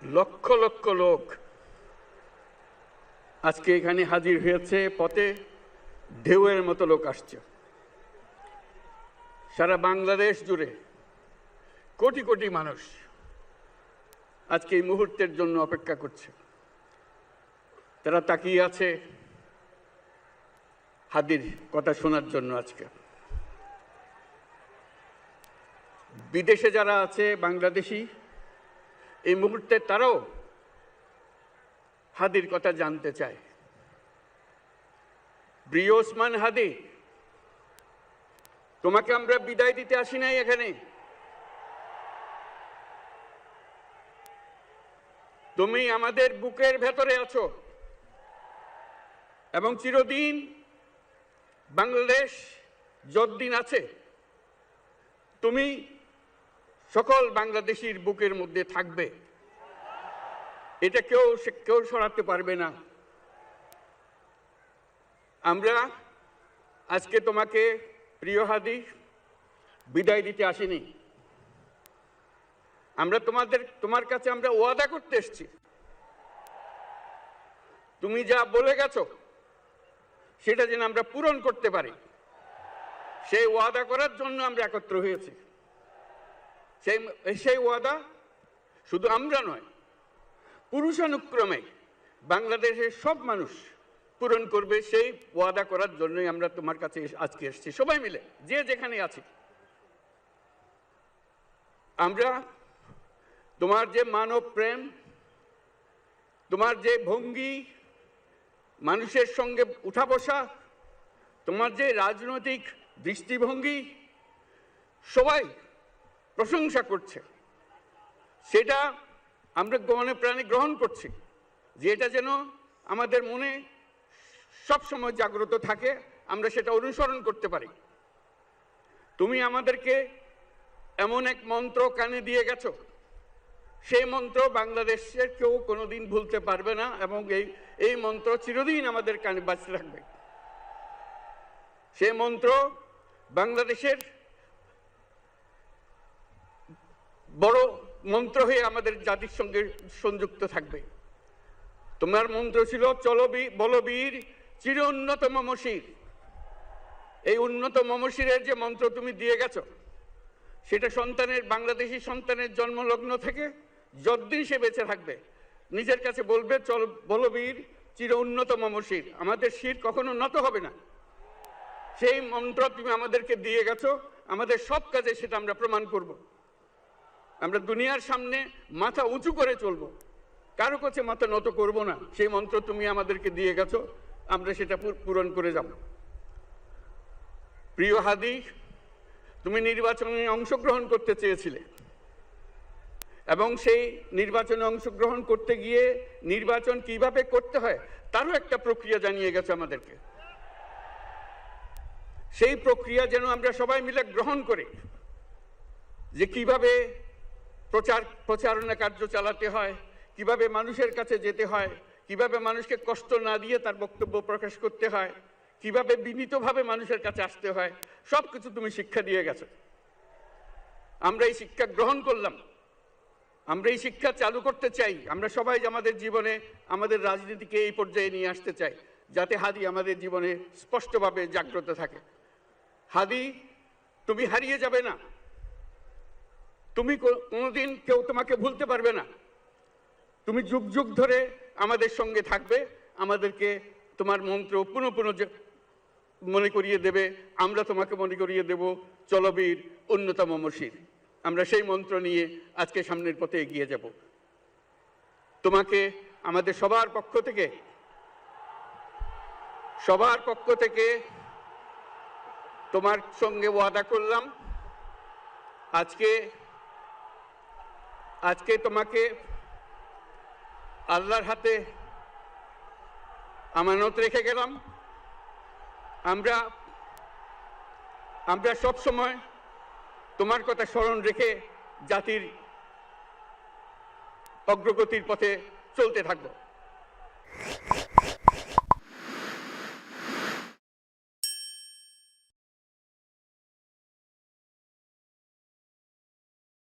লক্ষ লক্ষ লোক আজকে এখানে হাজির হয়েছে। পথে ঢেউয়ের মতো লোক আসছে। সারা বাংলাদেশ জুড়ে কোটি কোটি মানুষ আজকে এই মুহূর্তের জন্য অপেক্ষা করছে। তারা তাকিয়ে আছে হাদির কথা শোনার জন্য। আজকে বিদেশে যারা আছে বাংলাদেশি, এই মুহূর্তে তারাও হাদির কথা জানতে চায়। প্রিয় ওসমান হাদি, তোমাকে আমরা বিদায় দিতে আসি নাই এখানে। তুমি আমাদের বুকের ভেতরে আছো এবং চিরদিন বাংলাদেশ যতদিন আছে তুমি সকল বাংলাদেশির বুকের মধ্যে থাকবে। এটা কেউ সরাতে পারবে না। আমরা আজকে তোমাকে প্রিয় হাদি বিদায় দিতে আসিনি। আমরা তোমার কাছে আমরা ওয়াদা করতে এসেছি। তুমি যা বলে গেছো সেটা যেন আমরা পূরণ করতে পারি, সেই ওয়াদা করার জন্য আমরা একত্র হয়েছি। সেই ওয়াদা শুধু আমরা নয়, পুরুষানুক্রমে বাংলাদেশের সব মানুষ পূরণ করবে। সেই ওয়াদা করার জন্যই আমরা তোমার কাছে আজকে এসেছি, সবাই মিলে যে যেখানে আছি। আমরা তোমার যে মানব প্রেম, তোমার যে ভঙ্গি, মানুষের সঙ্গে উঠা বসা, তোমার যে রাজনৈতিক দৃষ্টিভঙ্গি, সবাই প্রশংসা করছে। সেটা আমরা মনে প্রাণে গ্রহণ করছি, যে এটা যেন আমাদের মনে সবসময় জাগ্রত থাকে, আমরা সেটা অনুসরণ করতে পারি। তুমি আমাদেরকে এমন এক মন্ত্র কানে দিয়ে গেছো, সেই মন্ত্র বাংলাদেশের কেউ কোনোদিন ভুলতে পারবে না এবং এই মন্ত্র চিরদিন আমাদের কানে বাজতে থাকবে। সেই মন্ত্র বাংলাদেশের বড় মন্ত্র হয়ে আমাদের জাতির সঙ্গে সংযুক্ত থাকবে। তোমার মন্ত্র ছিল চলো বলবীর চির উন্নত মমশির। এই উন্নত মমশিরের যে মন্ত্র তুমি দিয়ে গেছো, সেটা বাংলাদেশি সন্তানের জন্মলগ্ন থেকে যতদিন সে বেঁচে থাকবে নিজের কাছে বলবে চল বলবীর চির উন্নত মমশির, আমাদের শির কখনো নত হবে না। সেই মন্ত্র তুমি আমাদেরকে দিয়ে গেছো, আমাদের সব কাজে সেটা আমরা প্রমাণ করব। আমরা দুনিয়ার সামনে মাথা উঁচু করে চলবো, কারো কাছে মাথা নত করব না। সেই মন্ত্র তুমি আমাদেরকে দিয়ে গেছো, আমরা সেটা পূরণ করে যাব। প্রিয় হাদি, তুমি নির্বাচনে অংশগ্রহণ করতে চেয়েছিলে এবং সেই নির্বাচনে অংশগ্রহণ করতে গিয়ে নির্বাচন কিভাবে করতে হয় তারও একটা প্রক্রিয়া জানিয়ে গেছে আমাদেরকে। সেই প্রক্রিয়া যেন আমরা সবাই মিলে গ্রহণ করি, যে কিভাবে প্রচারণা কার্য চালাতে হয়, কিভাবে মানুষের কাছে যেতে হয়, কিভাবে মানুষকে কষ্ট না দিয়ে তার বক্তব্য প্রকাশ করতে হয়, কিভাবে বিনীতভাবে মানুষের কাছে আসতে হয়, সব কিছু তুমি শিক্ষা দিয়ে গেছো। আমরা এই শিক্ষা গ্রহণ করলাম, আমরা এই শিক্ষা চালু করতে চাই। আমরা সবাই আমাদের জীবনে আমাদের রাজনীতিকে এই পর্যায়ে নিয়ে আসতে চাই, যাতে হাদি আমাদের জীবনে স্পষ্টভাবে জাগ্রত থাকে। হাদি, তুমি হারিয়ে যাবে না, তুমি কোনোদিন কেউ তোমাকে ভুলতে পারবে না। তুমি যুগ যুগ ধরে আমাদের সঙ্গে থাকবে, আমাদেরকে তোমার মন্ত্র পুনঃ পুনঃ মনে করিয়ে দেবে, আমরা তোমাকে মনে করিয়ে দেব চলবীর উন্নত মমশির। আমরা সেই মন্ত্র নিয়ে আজকে সামনের পথে এগিয়ে যাব। তোমাকে আমাদের সবার পক্ষ থেকে তোমার সঙ্গে ওয়াদা করলাম, আজকে তোমাকে আল্লাহর হাতে আমানত রেখে গেলাম। আমরা সব সময় তোমার কথা স্মরণ রেখে জাতির অগ্রগতির পথে চলতে থাকব।